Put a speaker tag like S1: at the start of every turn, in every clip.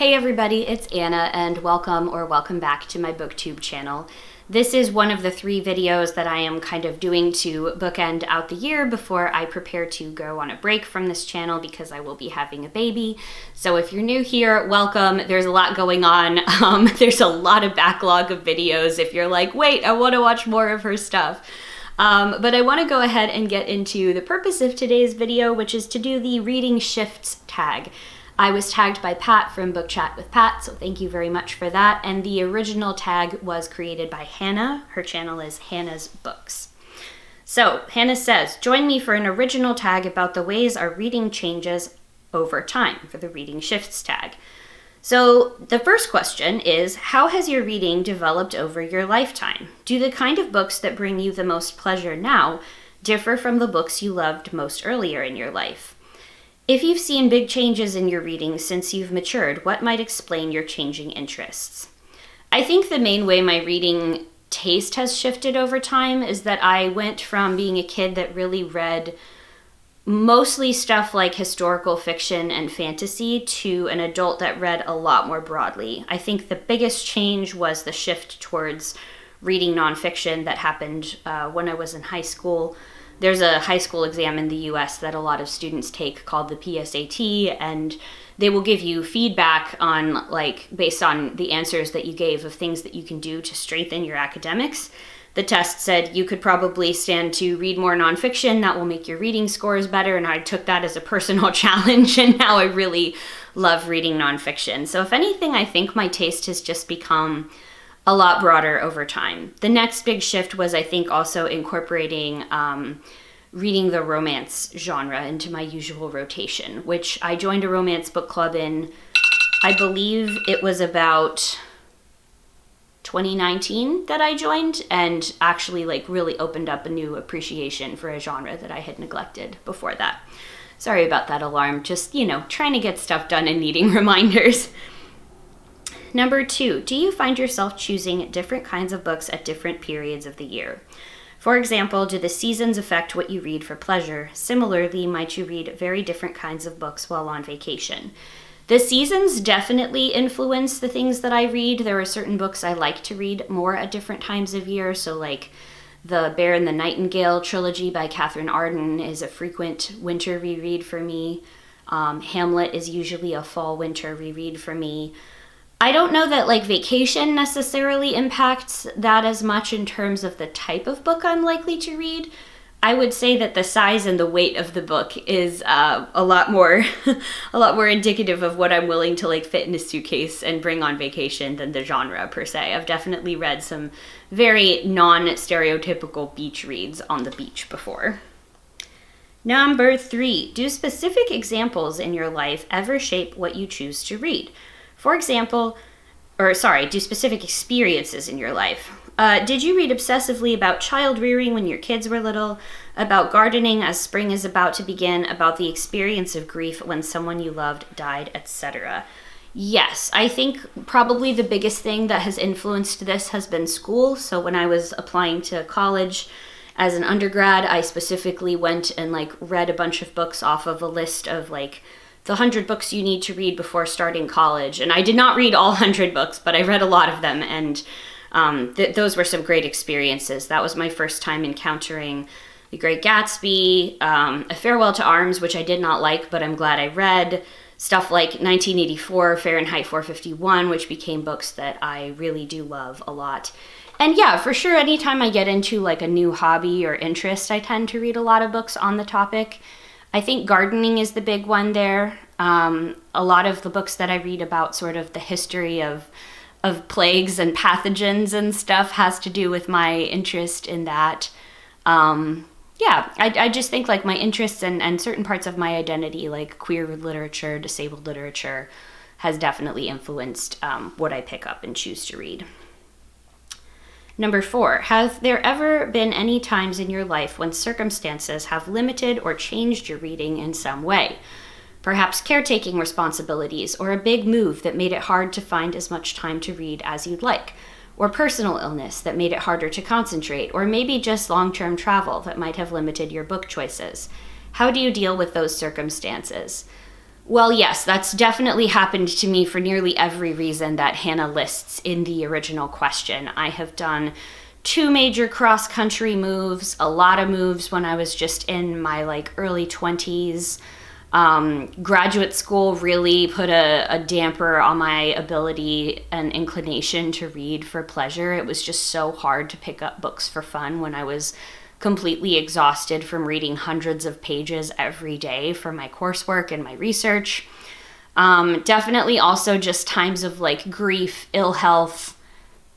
S1: Hey everybody, it's Anna and welcome back to my booktube channel. This is one of the 3 videos that I am kind of doing to bookend out the year before I prepare to go on a break from this channel because I will be having a baby. So if you're new here, welcome. There's a lot going on. There's a lot of backlog of videos if you're like, wait, I want to watch more of her stuff. But I want to go ahead and get into the purpose of today's video, which is to do the reading shifts tag. I was tagged by Pat from Book Chat with Pat, so thank you very much for that. And the original tag was created by Hannah. Her channel is Hannah's Books. So Hannah says, join me for an original tag about the ways our reading changes over time for the reading shifts tag. So the first question is, how has your reading developed over your lifetime? Do the kind of books that bring you the most pleasure now differ from the books you loved most earlier in your life? If you've seen big changes in your reading since you've matured, what might explain your changing interests? I think the main way my reading taste has shifted over time is that I went from being a kid that really read mostly stuff like historical fiction and fantasy to an adult that read a lot more broadly. I think the biggest change was the shift towards reading nonfiction that happened when I was in high school. There's a high school exam in the US that a lot of students take called the PSAT, and they will give you feedback on, based on the answers that you gave of things that you can do to strengthen your academics. The test said you could probably stand to read more nonfiction. That will make your reading scores better, and I took that as a personal challenge, and now I really love reading nonfiction. So if anything, I think my taste has just become a lot broader over time. The next big shift was, I think, also incorporating reading the romance genre into my usual rotation, which I joined a romance book club in, I believe it was about 2019 that I joined, and actually really opened up a new appreciation for a genre that I had neglected before that. Sorry about that alarm, just, trying to get stuff done and needing reminders. Number 2, do you find yourself choosing different kinds of books at different periods of the year? For example, do the seasons affect what you read for pleasure? Similarly, might you read very different kinds of books while on vacation? The seasons definitely influence the things that I read. There are certain books I like to read more at different times of year. So the Bear and the Nightingale trilogy by Catherine Arden is a frequent winter reread for me. Hamlet is usually a fall-winter reread for me. I don't know that vacation necessarily impacts that as much in terms of the type of book I'm likely to read. I would say that the size and the weight of the book is a lot more indicative of what I'm willing to fit in a suitcase and bring on vacation than the genre per se. I've definitely read some very non-stereotypical beach reads on the beach before. Number 3, do specific examples in your life ever shape what you choose to read? For example, do specific experiences in your life. Did you read obsessively about child rearing when your kids were little, about gardening as spring is about to begin, about the experience of grief when someone you loved died, etc.? Yes, I think probably the biggest thing that has influenced this has been school. So when I was applying to college as an undergrad, I specifically went and read a bunch of books off of a list of the 100 books you need to read before starting college. And I did not read all 100 books, but I read a lot of them, and those were some great experiences. That was my first time encountering The Great Gatsby, A Farewell to Arms, which I did not like, but I'm glad I read. Stuff like 1984, Fahrenheit 451, which became books that I really do love a lot. And yeah, for sure, anytime I get into a new hobby or interest, I tend to read a lot of books on the topic. I think gardening is the big one there. A lot of the books that I read about sort of the history of plagues and pathogens and stuff has to do with my interest in that. I just think my interests and certain parts of my identity, like queer literature, disabled literature, has definitely influenced what I pick up and choose to read. Number 4, have there ever been any times in your life when circumstances have limited or changed your reading in some way? Perhaps caretaking responsibilities or a big move that made it hard to find as much time to read as you'd like, or personal illness that made it harder to concentrate, or maybe just long-term travel that might have limited your book choices. How do you deal with those circumstances? Well, yes, that's definitely happened to me for nearly every reason that Hannah lists in the original question. I have done 2 major cross-country moves, a lot of moves when I was just in my like early 20s. Graduate school really put a damper on my ability and inclination to read for pleasure. It was just so hard to pick up books for fun when I was completely exhausted from reading hundreds of pages every day for my coursework and my research. Definitely also just times of like grief, ill health,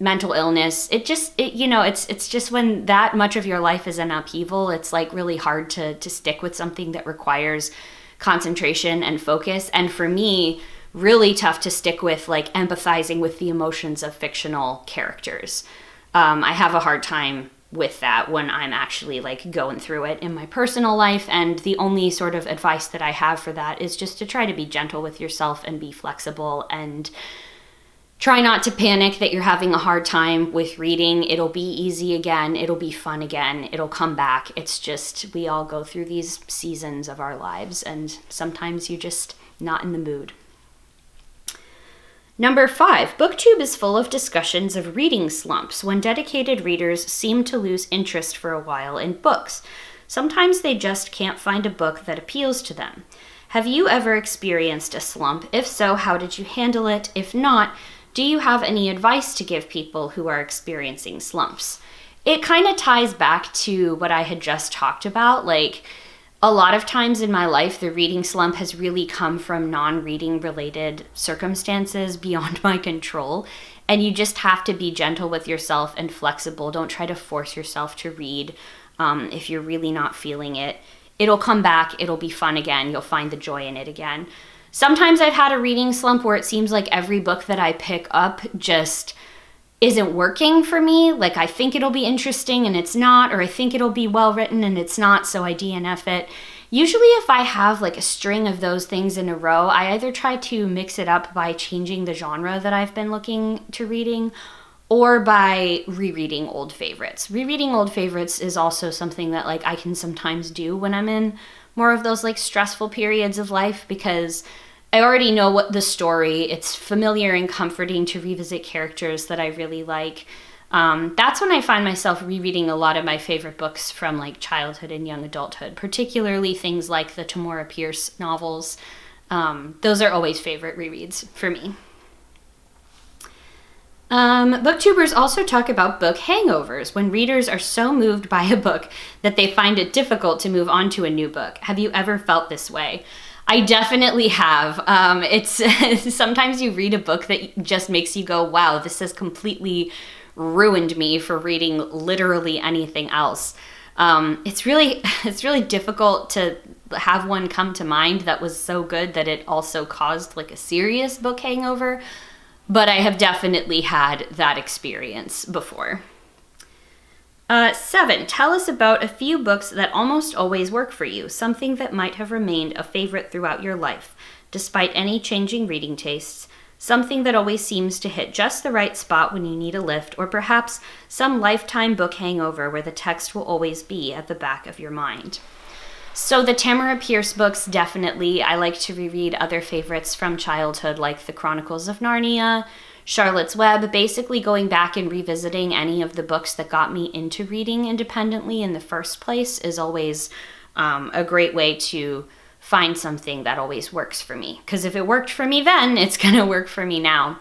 S1: mental illness. It's just when that much of your life is in upheaval, it's like really hard to stick with something that requires concentration and focus. And for me, really tough to stick with like empathizing with the emotions of fictional characters. I have a hard time with that when I'm actually like going through it in my personal life. And the only sort of advice that I have for that is just to try to be gentle with yourself and be flexible and try not to panic that you're having a hard time with reading. It'll be easy again. It'll be fun again. It'll come back. It's just, we all go through these seasons of our lives and sometimes you're just not in the mood. Number 5, BookTube is full of discussions of reading slumps when dedicated readers seem to lose interest for a while in books. Sometimes they just can't find a book that appeals to them. Have you ever experienced a slump? If so, how did you handle it? If not, do you have any advice to give people who are experiencing slumps? It kind of ties back to what I had just talked about, like a lot of times in my life, the reading slump has really come from non-reading related circumstances beyond my control. And you just have to be gentle with yourself and flexible. Don't try to force yourself to read if you're really not feeling it. It'll come back. It'll be fun again. You'll find the joy in it again. Sometimes I've had a reading slump where it seems like every book that I pick up just isn't working for me. Like I think it'll be interesting and it's not, or I think it'll be well written and it's not, so I DNF it. Usually if I have like a string of those things in a row, I either try to mix it up by changing the genre that I've been looking to reading or by rereading old favorites. Rereading old favorites is also something that like I can sometimes do when I'm in more of those like stressful periods of life because I already know what the story. It's familiar and comforting to revisit characters that I really like. That's when I find myself rereading a lot of my favorite books from like childhood and young adulthood, particularly things like the Tamora Pierce novels. Those are always favorite rereads for me. Booktubers also talk about book hangovers, when readers are so moved by a book that they find it difficult to move on to a new book. Have you ever felt this way? I definitely have. It's sometimes you read a book that just makes you go, wow, this has completely ruined me for reading literally anything else. It's really difficult to have one come to mind that was so good that it also caused like a serious book hangover. But I have definitely had that experience before. 7, tell us about a few books that almost always work for you, something that might have remained a favorite throughout your life, despite any changing reading tastes, something that always seems to hit just the right spot when you need a lift, or perhaps some lifetime book hangover where the text will always be at the back of your mind. So the Tamora Pierce books, definitely. I like to reread other favorites from childhood like The Chronicles of Narnia, Charlotte's Web, basically going back and revisiting any of the books that got me into reading independently in the first place is always a great way to find something that always works for me. Because if it worked for me then, it's going to work for me now.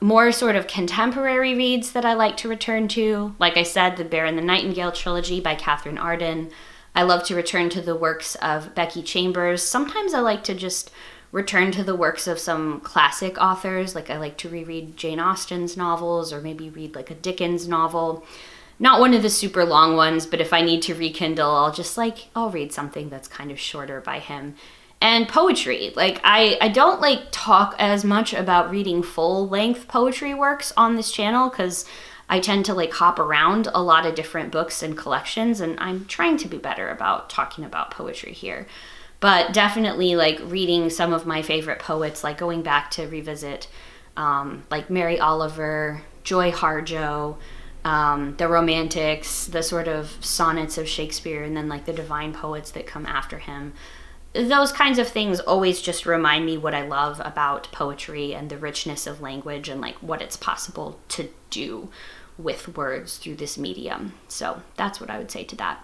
S1: More sort of contemporary reads that I like to return to. Like I said, the Bear and the Nightingale trilogy by Catherine Arden. I love to return to the works of Becky Chambers. Sometimes I like to just return to the works of some classic authors. Like I like to reread Jane Austen's novels or maybe read like a Dickens novel. Not one of the super long ones, but if I need to rekindle, I'll read something that's kind of shorter by him. And poetry. Like I don't like talk as much about reading full length poetry works on this channel because I tend to like hop around a lot of different books and collections, and I'm trying to be better about talking about poetry here. But definitely like reading some of my favorite poets, like going back to revisit like Mary Oliver, Joy Harjo, the Romantics, the sort of sonnets of Shakespeare, and then like the divine poets that come after him. those kinds of things always just remind me what I love about poetry and the richness of language and like what it's possible to do with words through this medium. So that's what I would say to that.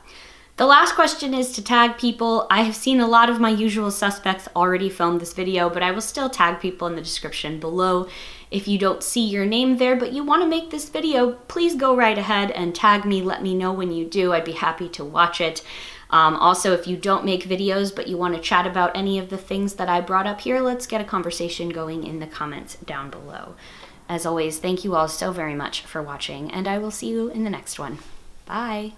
S1: The last question is to tag people. I have seen a lot of my usual suspects already film this video, but I will still tag people in the description below. If you don't see your name there, but you want to make this video, please go right ahead and tag me. Let me know when you do. I'd be happy to watch it. Also, if you don't make videos, but you want to chat about any of the things that I brought up here, let's get a conversation going in the comments down below. As always, thank you all so very much for watching, and I will see you in the next one. Bye.